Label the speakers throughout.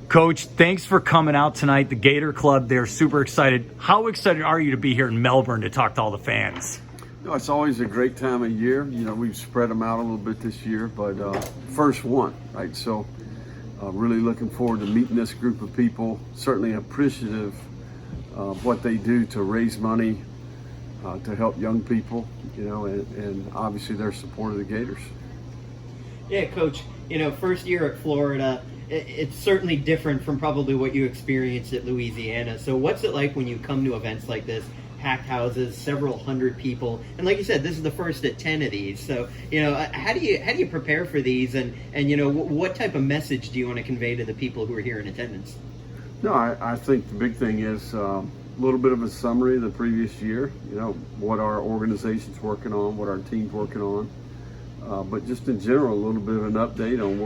Speaker 1: Coach, thanks for coming out tonight. The Gator Club, they're super excited. How excited are you to be here in Melbourne to talk to all the fans?
Speaker 2: No, it's always a great time of year. You know, we've spread them out a little bit this year, but first one, right? So really looking forward to meeting this group of people. Certainly appreciative of what they do to raise money to help young people, you know, and obviously their support of the Gators.
Speaker 3: Yeah, Coach, you know, first year at Florida, it's certainly different from probably what you experienced at Louisiana. So what's it like when you come to events like this, packed houses, several hundred people, and like you said, this is the first at 10 of these. So, you know, how do you prepare for these, and you know, what type of message do you want to convey to the people who are here in attendance?
Speaker 2: No, I think the big thing is a little bit of a summary of the previous year, you know, what our organization's working on, what our team's working on, but just in general, a little bit of an update on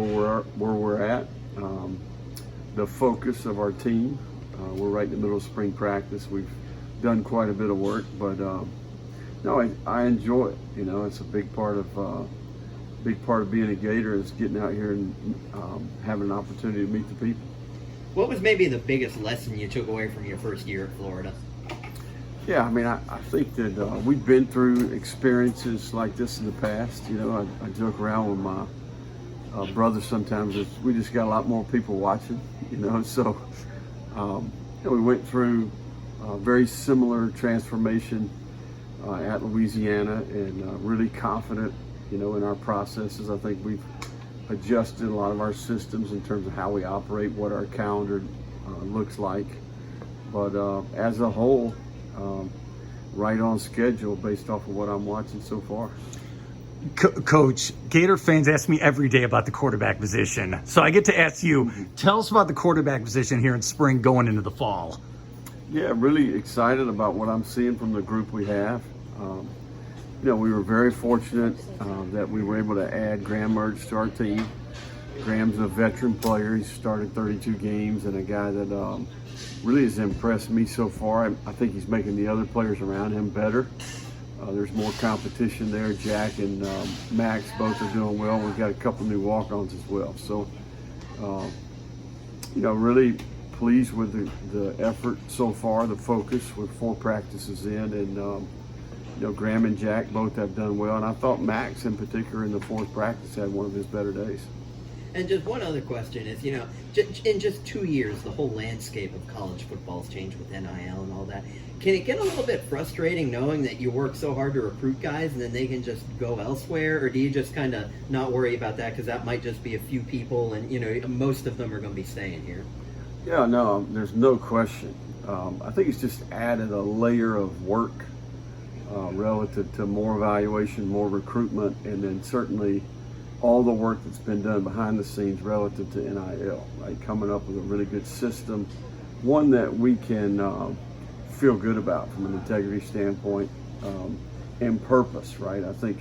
Speaker 2: where we're at, the focus of our team. We're right in the middle of spring practice. We've done quite a bit of work, but no, I enjoy it. You know, it's a big part of being a Gator is getting out here and having an opportunity to meet the people.
Speaker 3: What was maybe the biggest lesson you took away from your first year at Florida?
Speaker 2: Yeah, I mean, I think that we've been through experiences like this in the past. You know, I joke around with my brother sometimes. We just got a lot more people watching, you know, so you know, we went through very similar transformation at Louisiana, and really confident, you know, in our processes. I think we've adjusted a lot of our systems in terms of how we operate, what our calendar looks like. But as a whole, right on schedule based off of what I'm watching so far.
Speaker 1: Coach, Gator fans ask me every day about the quarterback position. So I get to ask you, tell us about the quarterback position here in spring going into the fall.
Speaker 2: Yeah, really excited about what I'm seeing from the group we have. You know, we were very fortunate that we were able to add Graham Mertz to our team. Graham's a veteran player. He's started 32 games, and a guy that really has impressed me so far. I think he's making the other players around him better. There's more competition there. Jack and Max both are doing well. We've got a couple new walk-ons as well. So, you know, really pleased with the effort so far, the focus with 4 practices in, and you know, Graham and Jack both have done well, and I thought Max in particular in the 4th practice had one of his better days.
Speaker 3: And just one other question is, you know, in just 2 years, the whole landscape of college football's changed with NIL and all that. Can it get a little bit frustrating knowing that you work so hard to recruit guys and then they can just go elsewhere? Or do you just kind of not worry about that because that might just be a few people and, you know, most of them are going to be staying here?
Speaker 2: Yeah, no, there's no question. I think it's just added a layer of work relative to more evaluation, more recruitment, and then certainly all the work that's been done behind the scenes relative to NIL, right? Coming up with a really good system, one that we can feel good about from an integrity standpoint, and purpose, right? I think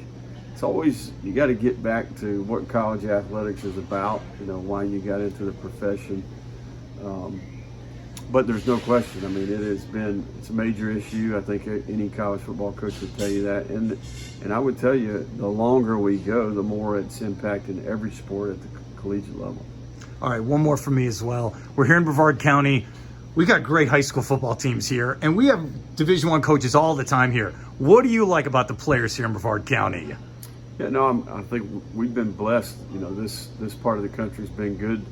Speaker 2: it's always, you got to get back to what college athletics is about, you know, why you got into the profession. But there's no question, I mean, it's a major issue. I think any college football coach would tell you that. And I would tell you, the longer we go, the more it's impacting every sport at the collegiate level.
Speaker 1: All right, one more for me as well. We're here in Brevard County. We got great high school football teams here, and we have Division I coaches all the time here. What do you like about the players here in Brevard County?
Speaker 2: Yeah, no, I think we've been blessed. You know, this part of the country's been good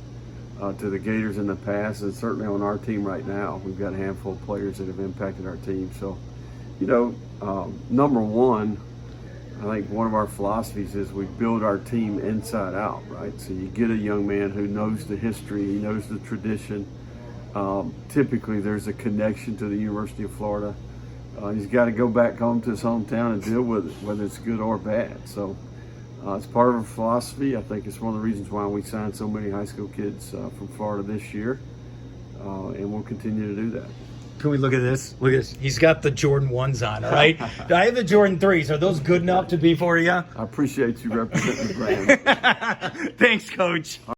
Speaker 2: to the Gators in the past, and certainly on our team right now. We've got a handful of players that have impacted our team. So, you know, number one, I think one of our philosophies is we build our team inside out, right? So you get a young man who knows the history, he knows the tradition. Typically there's a connection to the University of Florida. He's got to go back home to his hometown and deal with it, whether it's good or bad. So it's part of our philosophy. I think it's one of the reasons why we signed so many high school kids from Florida this year, and we'll continue to do that.
Speaker 1: Can we look at this? Look at this. He's got the Jordan 1s on, all right? I have the Jordan 3s. Are those good enough to be for you?
Speaker 2: I appreciate you representing the brand.
Speaker 1: Thanks, Coach.